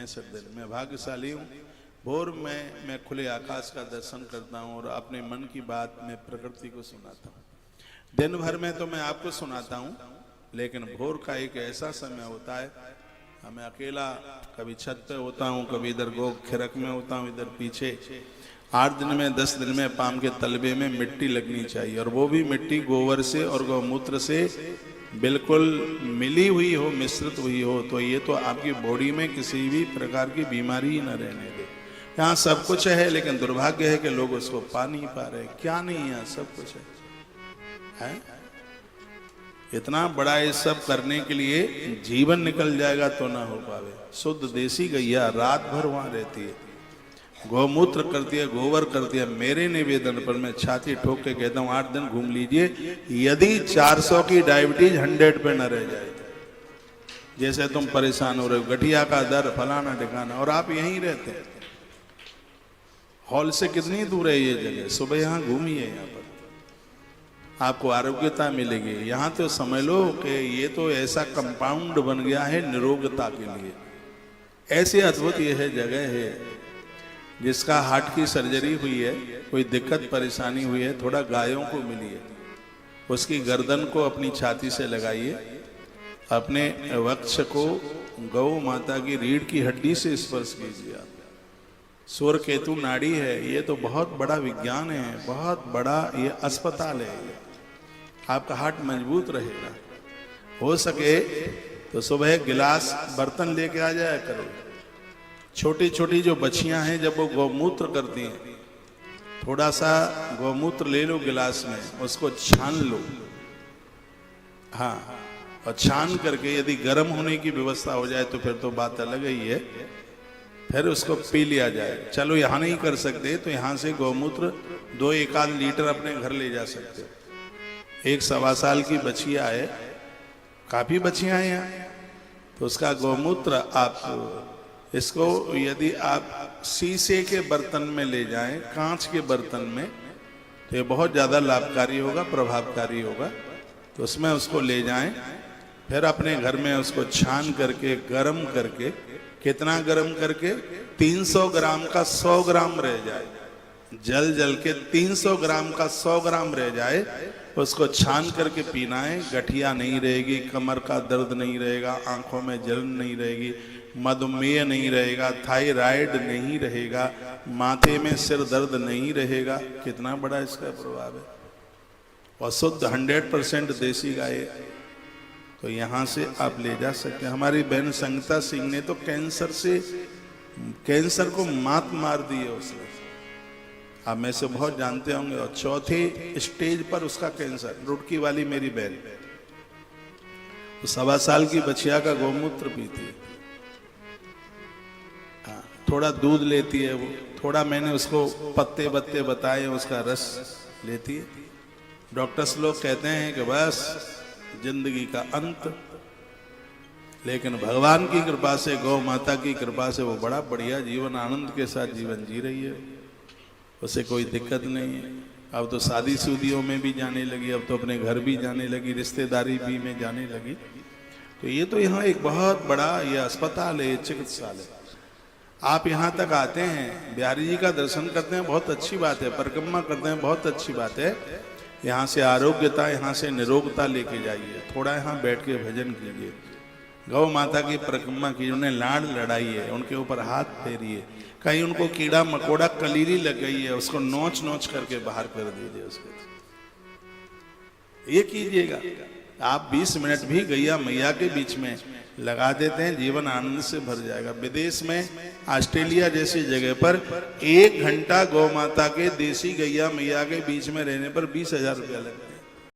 65 दिन। मैं भाग्यशाली हूँ। भोर में मैं खुले आकाश का दर्शन करता हूँ और अपने मन की बात मैं प्रकृति को सुनाता हूँ। दिन भर में तो मैं आपको सुनाता हूँ, लेकिन भोर का एक ऐसा समय होता है, मैं अकेला कभी छत पे होता हूँ, कभी इधर गो खिरक में होता हूँ, इधर पीछे 8 दिन में 10 दिन में पाम के तलबे में मिट्टी लगनी चाहिए, और वो भी मिट्टी गोबर से और गौमूत्र से बिल्कुल मिली हुई हो, मिश्रित हुई हो, तो ये तो आपकी बॉडी में किसी भी प्रकार की बीमारी ही न रहने दे। यहाँ सब कुछ है, लेकिन दुर्भाग्य है कि लोग उसको पा नहीं पा रहे। क्या नहीं है, सब कुछ है? इतना बड़ा ये सब करने के लिए जीवन निकल जाएगा तो ना हो पावे। शुद्ध देसी गैया रात भर वहां रहती है, गौमूत्र करती है, गोबर करती है। मेरे निवेदन पर मैं छाती ठोक के कहता हूँ 8 दिन घूम लीजिए, यदि 400 की डायबिटीज 100 पे न रह जाए, जैसे तुम परेशान हो रहे हो, गठिया का दर, फलाना ठिकाना, और आप यहीं रहते हैं। हॉल से कितनी दूर है ये जगह? सुबह यहाँ घूमिए, यहाँ पर आपको आरोग्यता मिलेगी। यहाँ तो समझ लो कि ये तो ऐसा कंपाउंड बन गया है निरोगता के लिए। ऐसी अद्भुत यह जगह है, जिसका हार्ट की सर्जरी हुई है, कोई दिक्कत परेशानी हुई है, थोड़ा गायों को मिली है, उसकी गर्दन को अपनी छाती से लगाइए, अपने वक्ष को गौ माता की रीढ़ की हड्डी से स्पर्श कीजिए। आप सूर्य केतु नाड़ी है, ये तो बहुत बड़ा विज्ञान है, बहुत बड़ा ये अस्पताल है। आपका हार्ट मजबूत रहेगा। हो सके तो सुबह गिलास बर्तन लेके आ जाया करो। छोटी छोटी जो बच्चियां हैं, जब वो गौमूत्र करती हैं, थोड़ा सा गौमूत्र ले लो गिलास में, उसको छान लो। हाँ, और छान करके यदि गर्म होने की व्यवस्था हो जाए तो फिर तो बात अलग ही है, फिर उसको पी लिया जाए। चलो यहाँ नहीं कर सकते तो यहाँ से गौमूत्र 2-1 लीटर अपने घर ले जा सकते। 1-1.25 साल की बच्चिया है, काफी बच्चियां हैं यहाँ, तो उसका गौमूत्र आप इसको यदि आप शीशे के बर्तन में ले जाएं, कांच के बर्तन में, तो ये बहुत ज़्यादा लाभकारी होगा, प्रभावकारी होगा। तो उसमें उसको ले जाएं, फिर अपने घर में उसको छान करके गरम करके, कितना गरम करके? 300 ग्राम का 100 ग्राम रह जाए, जल के 300 ग्राम का 100 ग्राम रह जाए, उसको छान करके पीना है। गठिया नहीं रहेगी, कमर का दर्द नहीं रहेगा, आंखों में जलन नहीं रहेगी, मधुमेह नहीं रहेगा, थायराइड नहीं रहेगा, माथे में सिर दर्द नहीं रहेगा। कितना बड़ा इसका प्रभाव है। और शुद्ध 100% देसी गाय, तो यहाँ से आप ले जा सकते हैं। हमारी बहन संगीता सिंह ने तो कैंसर को मात मार दी है उसने, आप में से बहुत जानते होंगे। और 4थे स्टेज पर उसका कैंसर, रुड़की वाली मेरी बहन, 1.25 साल की बच्चिया का गौमूत्र पीती है, थोड़ा दूध लेती है, वो थोड़ा मैंने उसको पत्ते बत्ते बताए, उसका रस लेती है। डॉक्टर्स लोग कहते हैं कि बस जिंदगी का अंत, लेकिन भगवान की कृपा से, गौ माता की कृपा से वो बड़ा बढ़िया जीवन, आनंद के साथ जीवन जी रही है, उसे कोई दिक्कत नहीं है। अब तो शादी शुदियों में भी जाने लगी, अब तो अपने घर भी जाने लगी, रिश्तेदारी भी में जाने लगी। तो ये तो यहाँ एक बहुत बड़ा ये अस्पताल है, चिकित्सालय। आप यहाँ तक आते हैं, बिहारी जी का दर्शन करते हैं, बहुत अच्छी बात है, परिक्रमा करते हैं, बहुत अच्छी बात है। यहाँ से आरोग्यता, यहाँ से निरोगता लेके जाइए। थोड़ा यहाँ बैठ के भजन कीजिए, गौ माता की परिक्रमा कीजिए, उन्हें लाड लड़ाइए, उनके ऊपर हाथ फेरिए। कहीं उनको कीड़ा मकोड़ा कलीली लग गई है, उसको नोच नोच करके बाहर कर दीजिए उसको। ये कीजिएगा आप। 20 मिनट भी गैया मैया के बीच में लगा देते हैं, जीवन आनंद से भर जाएगा। विदेश में ऑस्ट्रेलिया जैसी जगह पर 1 घंटा गौ माता के, देसी गैया मैया के बीच में रहने पर 20,000 रुपया लगता है।